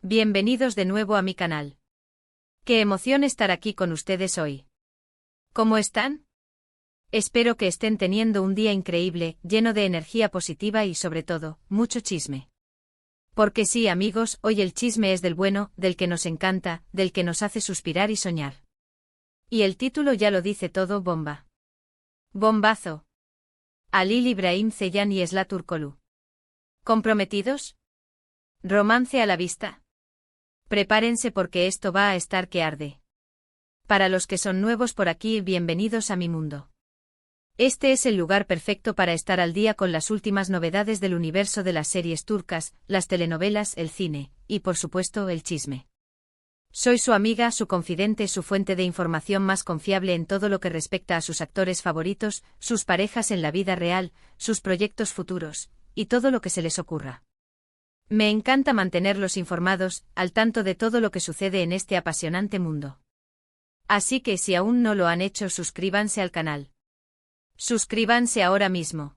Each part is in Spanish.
Bienvenidos de nuevo a mi canal. Qué emoción estar aquí con ustedes hoy. ¿Cómo están? Espero que estén teniendo un día increíble, lleno de energía positiva y sobre todo, mucho chisme. Porque sí, amigos, hoy el chisme es del bueno, del que nos encanta, del que nos hace suspirar y soñar. Y el título ya lo dice todo: bomba. Bombazo. Halil İbrahim Ceylan y Esla Turkoglu. ¿Comprometidos? ¿Romance a la vista? Prepárense porque esto va a estar que arde. Para los que son nuevos por aquí, bienvenidos a mi mundo. Este es el lugar perfecto para estar al día con las últimas novedades del universo de las series turcas, las telenovelas, el cine, y por supuesto el chisme. Soy su amiga, su confidente, su fuente de información más confiable en todo lo que respecta a sus actores favoritos, sus parejas en la vida real, sus proyectos futuros, y todo lo que se les ocurra. Me encanta mantenerlos informados, al tanto de todo lo que sucede en este apasionante mundo. Así que si aún no lo han hecho, suscríbanse al canal. Suscríbanse ahora mismo.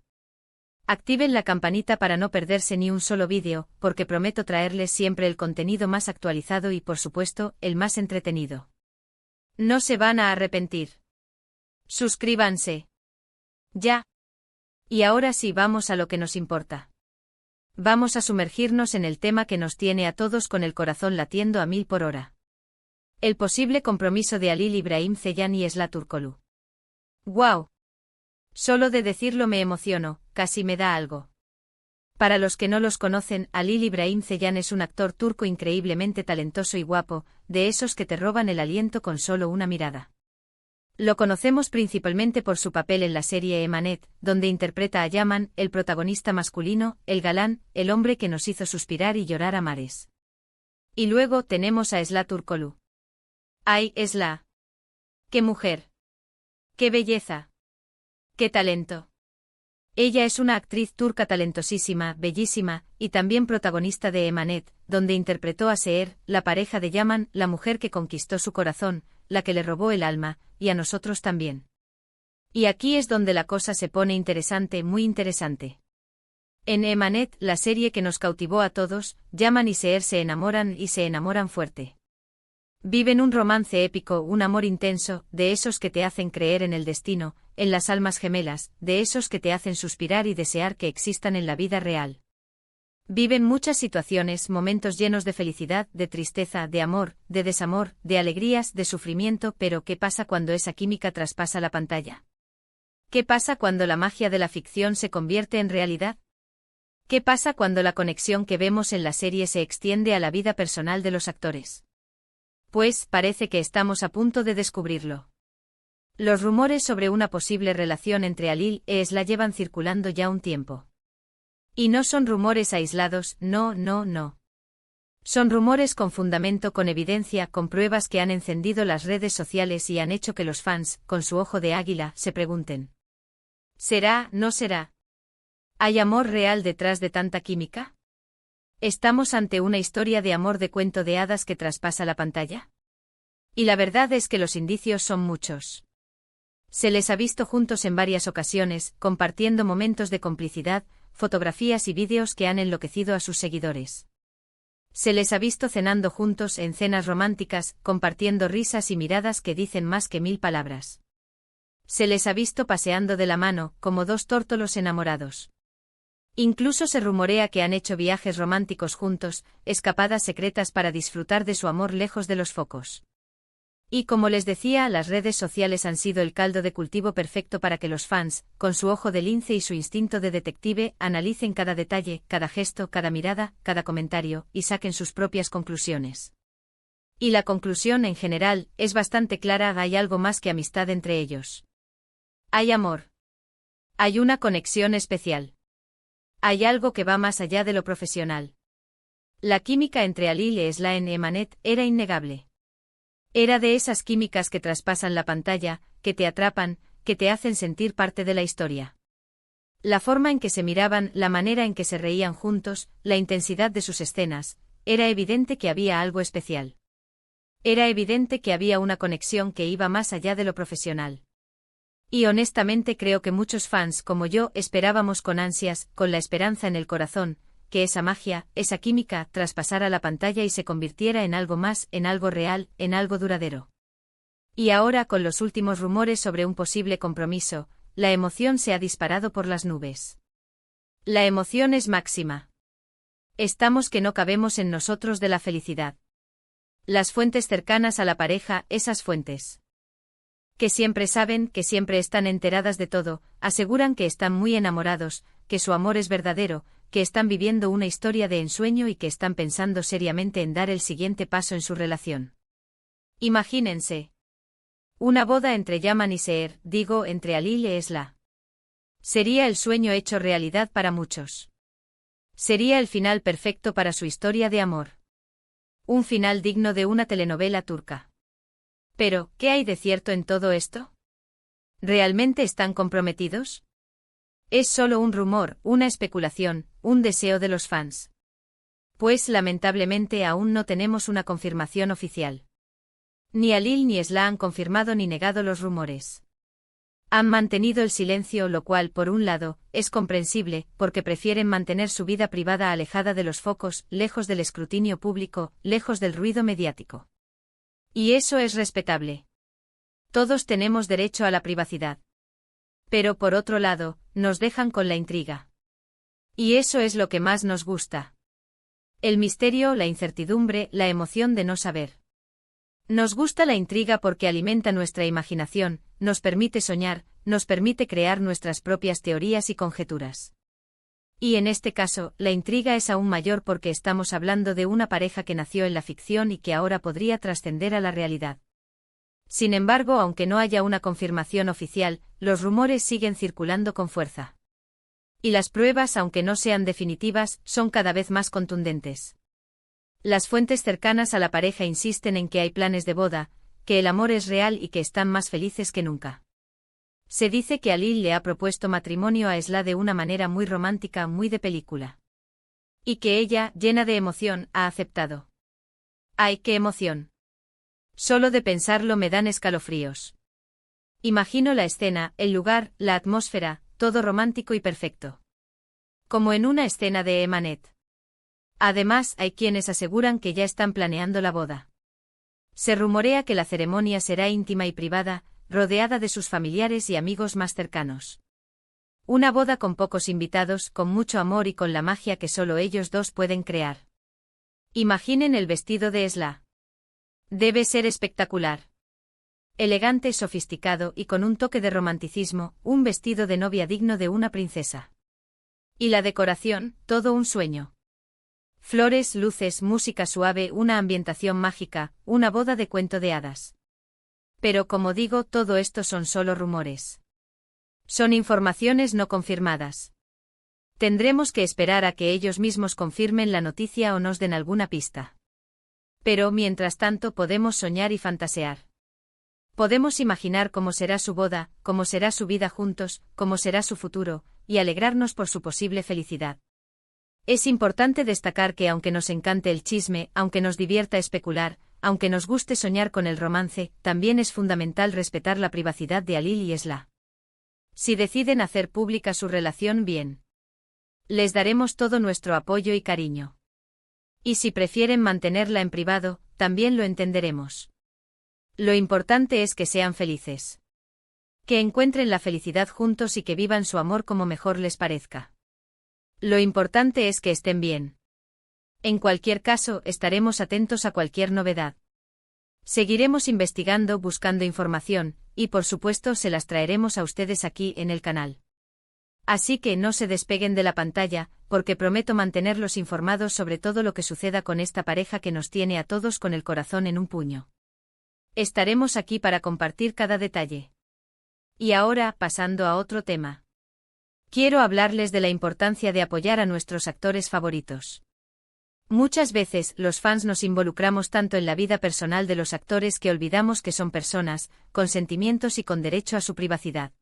Activen la campanita para no perderse ni un solo vídeo, porque prometo traerles siempre el contenido más actualizado y por supuesto, el más entretenido. No se van a arrepentir. Suscríbanse. Ya. Y ahora sí, vamos a lo que nos importa. Vamos a sumergirnos en el tema que nos tiene a todos con el corazón latiendo a 1000 por hora. El posible compromiso de Halil İbrahim Ceylan y Esla Turkoglu. ¡Guau! Solo de decirlo me emociono, casi me da algo. Para los que no los conocen, Halil İbrahim Ceylan es un actor turco increíblemente talentoso y guapo, de esos que te roban el aliento con solo una mirada. Lo conocemos principalmente por su papel en la serie Emanet, donde interpreta a Yaman, el protagonista masculino, el galán, el hombre que nos hizo suspirar y llorar a mares. Y luego tenemos a Esla Turkoglu. ¡Ay, Esla! ¡Qué mujer! ¡Qué belleza! ¡Qué talento! Ella es una actriz turca talentosísima, bellísima, y también protagonista de Emanet, donde interpretó a Seher, la pareja de Yaman, la mujer que conquistó su corazón, la que le robó el alma, y a nosotros también. Y aquí es donde la cosa se pone interesante, muy interesante. En Emanet, la serie que nos cautivó a todos, Yaman y Seher se enamoran fuerte. Viven un romance épico, un amor intenso, de esos que te hacen creer en el destino, en las almas gemelas, de esos que te hacen suspirar y desear que existan en la vida real. Viven muchas situaciones, momentos llenos de felicidad, de tristeza, de amor, de desamor, de alegrías, de sufrimiento, pero ¿qué pasa cuando esa química traspasa la pantalla? ¿Qué pasa cuando la magia de la ficción se convierte en realidad? ¿Qué pasa cuando la conexión que vemos en la serie se extiende a la vida personal de los actores? Pues parece que estamos a punto de descubrirlo. Los rumores sobre una posible relación entre Halil e Esla llevan circulando ya un tiempo. Y no son rumores aislados, no. Son rumores con fundamento, con evidencia, con pruebas que han encendido las redes sociales y han hecho que los fans, con su ojo de águila, se pregunten: ¿será, no será? ¿Hay amor real detrás de tanta química? ¿Estamos ante una historia de amor de cuento de hadas que traspasa la pantalla? Y la verdad es que los indicios son muchos. Se les ha visto juntos en varias ocasiones, compartiendo momentos de complicidad, fotografías y vídeos que han enloquecido a sus seguidores. Se les ha visto cenando juntos en cenas románticas, compartiendo risas y miradas que dicen más que 1000 palabras. Se les ha visto paseando de la mano, como dos tórtolos enamorados. Incluso se rumorea que han hecho viajes románticos juntos, escapadas secretas para disfrutar de su amor lejos de los focos. Y como les decía, las redes sociales han sido el caldo de cultivo perfecto para que los fans, con su ojo de lince y su instinto de detective, analicen cada detalle, cada gesto, cada mirada, cada comentario, y saquen sus propias conclusiones. Y la conclusión en general es bastante clara: hay algo más que amistad entre ellos. Hay amor. Hay una conexión especial. Hay algo que va más allá de lo profesional. La química entre Halil y Esla en Emanet era innegable. Era de esas químicas que traspasan la pantalla, que te atrapan, que te hacen sentir parte de la historia. La forma en que se miraban, la manera en que se reían juntos, la intensidad de sus escenas, era evidente que había algo especial. Era evidente que había una conexión que iba más allá de lo profesional. Y honestamente creo que muchos fans como yo esperábamos con ansias, con la esperanza en el corazón, que esa magia, esa química, traspasara la pantalla y se convirtiera en algo más, en algo real, en algo duradero. Y ahora, con los últimos rumores sobre un posible compromiso, la emoción se ha disparado por las nubes. La emoción es máxima. Estamos que no cabemos en nosotros de la felicidad. Las fuentes cercanas a la pareja, esas fuentes que siempre saben, que siempre están enteradas de todo, aseguran que están muy enamorados, que su amor es verdadero, que están viviendo una historia de ensueño y que están pensando seriamente en dar el siguiente paso en su relación. Imagínense. Una boda entre Yaman y Seher, digo, entre Alil e Esla. Sería el sueño hecho realidad para muchos. Sería el final perfecto para su historia de amor. Un final digno de una telenovela turca. Pero, ¿qué hay de cierto en todo esto? ¿Realmente están comprometidos? Es solo un rumor, una especulación, un deseo de los fans. Pues lamentablemente aún no tenemos una confirmación oficial. Ni Alil ni Esla han confirmado ni negado los rumores. Han mantenido el silencio, lo cual, por un lado, es comprensible, porque prefieren mantener su vida privada alejada de los focos, lejos del escrutinio público, lejos del ruido mediático. Y eso es respetable. Todos tenemos derecho a la privacidad. Pero por otro lado, nos dejan con la intriga. Y eso es lo que más nos gusta. El misterio, la incertidumbre, la emoción de no saber. Nos gusta la intriga porque alimenta nuestra imaginación, nos permite soñar, nos permite crear nuestras propias teorías y conjeturas. Y en este caso, la intriga es aún mayor porque estamos hablando de una pareja que nació en la ficción y que ahora podría trascender a la realidad. Sin embargo, aunque no haya una confirmación oficial, los rumores siguen circulando con fuerza. Y las pruebas, aunque no sean definitivas, son cada vez más contundentes. Las fuentes cercanas a la pareja insisten en que hay planes de boda, que el amor es real y que están más felices que nunca. Se dice que Alil le ha propuesto matrimonio a Esla de una manera muy romántica, muy de película. Y que ella, llena de emoción, ha aceptado. ¡Ay, qué emoción! Solo de pensarlo me dan escalofríos. Imagino la escena, el lugar, la atmósfera, todo romántico y perfecto. Como en una escena de Emanet. Además, hay quienes aseguran que ya están planeando la boda. Se rumorea que la ceremonia será íntima y privada, rodeada de sus familiares y amigos más cercanos. Una boda con pocos invitados, con mucho amor y con la magia que solo ellos dos pueden crear. Imaginen el vestido de Esla. Debe ser espectacular. Elegante, sofisticado y con un toque de romanticismo, un vestido de novia digno de una princesa. Y la decoración, todo un sueño. Flores, luces, música suave, una ambientación mágica, una boda de cuento de hadas. Pero como digo, todo esto son solo rumores. Son informaciones no confirmadas. Tendremos que esperar a que ellos mismos confirmen la noticia o nos den alguna pista. Pero mientras tanto podemos soñar y fantasear. Podemos imaginar cómo será su boda, cómo será su vida juntos, cómo será su futuro, y alegrarnos por su posible felicidad. Es importante destacar que aunque nos encante el chisme, aunque nos divierta especular, aunque nos guste soñar con el romance, también es fundamental respetar la privacidad de Alil y Esla. Si deciden hacer pública su relación, bien. Les daremos todo nuestro apoyo y cariño. Y si prefieren mantenerla en privado, también lo entenderemos. Lo importante es que sean felices. Que encuentren la felicidad juntos y que vivan su amor como mejor les parezca. Lo importante es que estén bien. En cualquier caso, estaremos atentos a cualquier novedad. Seguiremos investigando, buscando información, y por supuesto se las traeremos a ustedes aquí en el canal. Así que no se despeguen de la pantalla, porque prometo mantenerlos informados sobre todo lo que suceda con esta pareja que nos tiene a todos con el corazón en un puño. Estaremos aquí para compartir cada detalle. Y ahora, pasando a otro tema. Quiero hablarles de la importancia de apoyar a nuestros actores favoritos. Muchas veces, los fans nos involucramos tanto en la vida personal de los actores que olvidamos que son personas, con sentimientos y con derecho a su privacidad.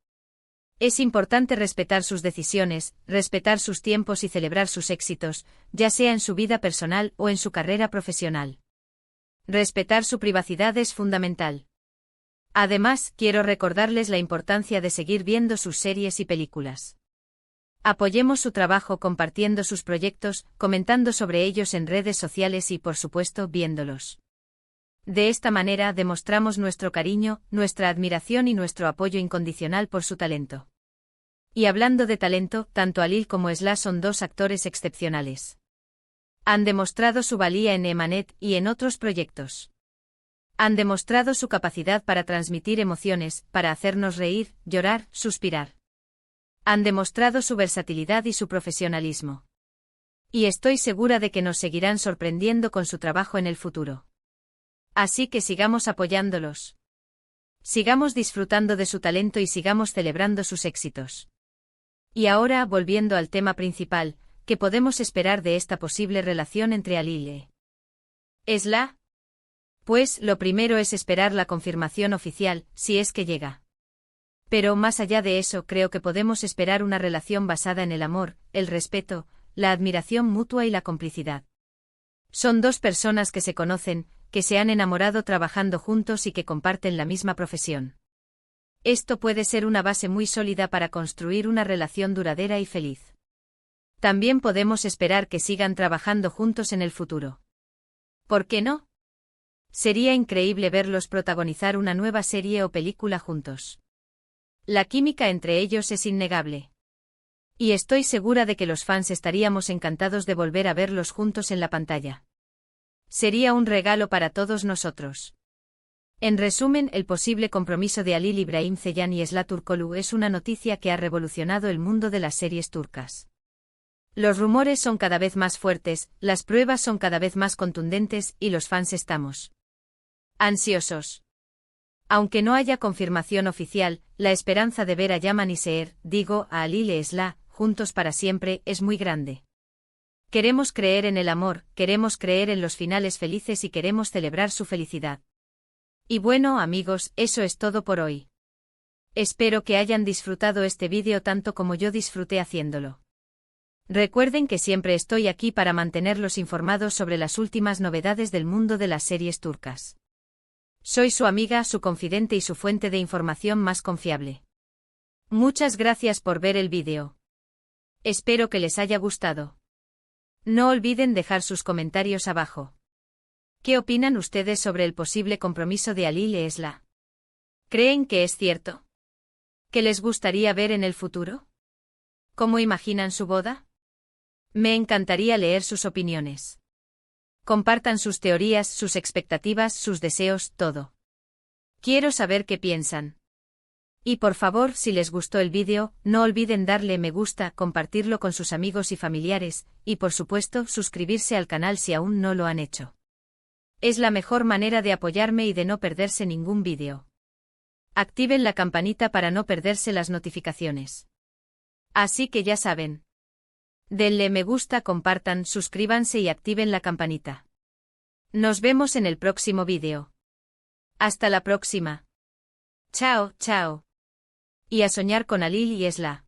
Es importante respetar sus decisiones, respetar sus tiempos y celebrar sus éxitos, ya sea en su vida personal o en su carrera profesional. Respetar su privacidad es fundamental. Además, quiero recordarles la importancia de seguir viendo sus series y películas. Apoyemos su trabajo compartiendo sus proyectos, comentando sobre ellos en redes sociales y, por supuesto, viéndolos. De esta manera demostramos nuestro cariño, nuestra admiración y nuestro apoyo incondicional por su talento. Y hablando de talento, tanto Alil como Esla son dos actores excepcionales. Han demostrado su valía en Emanet y en otros proyectos. Han demostrado su capacidad para transmitir emociones, para hacernos reír, llorar, suspirar. Han demostrado su versatilidad y su profesionalismo. Y estoy segura de que nos seguirán sorprendiendo con su trabajo en el futuro. Así que sigamos apoyándolos. Sigamos disfrutando de su talento y sigamos celebrando sus éxitos. Y ahora, volviendo al tema principal, ¿qué podemos esperar de esta posible relación entre Alil y Esla? Pues, lo primero es esperar la confirmación oficial, si es que llega. Pero más allá de eso, creo que podemos esperar una relación basada en el amor, el respeto, la admiración mutua y la complicidad. Son dos personas que se conocen, que se han enamorado trabajando juntos y que comparten la misma profesión. Esto puede ser una base muy sólida para construir una relación duradera y feliz. También podemos esperar que sigan trabajando juntos en el futuro. ¿Por qué no? Sería increíble verlos protagonizar una nueva serie o película juntos. La química entre ellos es innegable. Y estoy segura de que los fans estaríamos encantados de volver a verlos juntos en la pantalla. Sería un regalo para todos nosotros. En resumen, el posible compromiso de Alil Ibrahim Ceylan y Esla Turkoglu es una noticia que ha revolucionado el mundo de las series turcas. Los rumores son cada vez más fuertes, las pruebas son cada vez más contundentes y los fans estamos ansiosos. Aunque no haya confirmación oficial, la esperanza de ver a Yaman y Seher, a Alil y Esla, juntos para siempre, es muy grande. Queremos creer en el amor, queremos creer en los finales felices y queremos celebrar su felicidad. Y bueno, amigos, eso es todo por hoy. Espero que hayan disfrutado este vídeo tanto como yo disfruté haciéndolo. Recuerden que siempre estoy aquí para mantenerlos informados sobre las últimas novedades del mundo de las series turcas. Soy su amiga, su confidente y su fuente de información más confiable. Muchas gracias por ver el vídeo. Espero que les haya gustado. No olviden dejar sus comentarios abajo. ¿Qué opinan ustedes sobre el posible compromiso de Alil y Esla? ¿Creen que es cierto? ¿Qué les gustaría ver en el futuro? ¿Cómo imaginan su boda? Me encantaría leer sus opiniones. Compartan sus teorías, sus expectativas, sus deseos, todo. Quiero saber qué piensan. Y por favor, si les gustó el vídeo, no olviden darle me gusta, compartirlo con sus amigos y familiares, y por supuesto, suscribirse al canal si aún no lo han hecho. Es la mejor manera de apoyarme y de no perderse ningún vídeo. Activen la campanita para no perderse las notificaciones. Así que ya saben. Denle me gusta, compartan, suscríbanse y activen la campanita. Nos vemos en el próximo vídeo. Hasta la próxima. Chao, chao. Y a soñar con Alil y Esla.